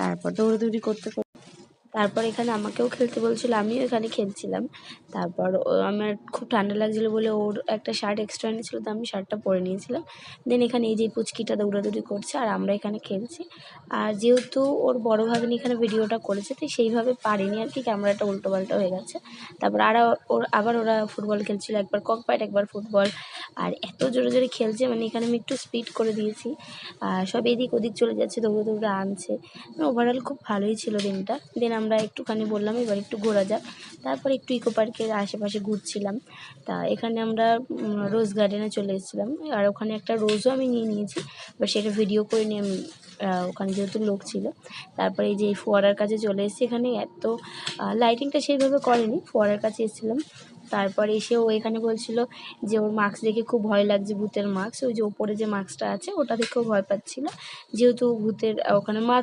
তারপর দৌড়াদৌড়ি করতে তারপর এখানে আমাকেও খেলতে বলছিল, আমিও এখানে খেলছিলাম। তারপর আমার খুব ঠান্ডা লাগছিলো বলে ওর একটা শার্ট এক্সট্রা এনেছিলো, তো আমি শার্টটা পরে নিয়েছিলাম। দেন এখানে এই যে পুচকিটা দৌড়াদৌড়ি করছে আর আমরা এখানে খেলছি। আর যেহেতু ওর বড় ভাগ্নি এখানে ভিডিওটা করেছে, তো সেইভাবে পারিনি আর কি, ক্যামেরাটা উল্টোপাল্টা হয়ে গেছে। তারপর আবার ওরা ফুটবল খেলছিল, একবার ককপ্যাড একবার ফুটবল। আর এত জোরে জোরে খেলছে, মানে এখানে আমি একটু স্পিড করে দিয়েছি, আর সব এদিক ওদিক চলে যাচ্ছে, দৌড়ে দৌড়ে আনছে। ওভারঅল খুব ভালোই ছিল দিনটা। দেন আমরা একটুখানি বললাম এবার একটু ঘোরা যাক, তারপর একটু ইকো পার্কের আশেপাশে ঘুরছিলাম। তা এখানে আমরা রোজ গার্ডেনে চলে এসেছিলাম, আর ওখানে একটা রোজও আমি নিয়ে নিয়েছি, বাট সেটা ভিডিও করে নিয়ে আমি ওখানে যেহেতু লোক ছিল। তারপরে এই যে এই ফোয়ারার কাছে চলে এসেছি, এখানে এত লাইটিংটা সেইভাবে করেনি, ফোয়ারার কাছে এসেছিলাম। তারপরে এসে ও এখানে বলছিল যে ওর মাস্ক দেখে খুব ভয় লাগছে, ভূতের মাস্ক, ওই যে ওপরে যে মাস্কটা আছে ওটা দেখেও ভয় পাচ্ছিল, যেহেতু ভূতের ওখানে মাস্ক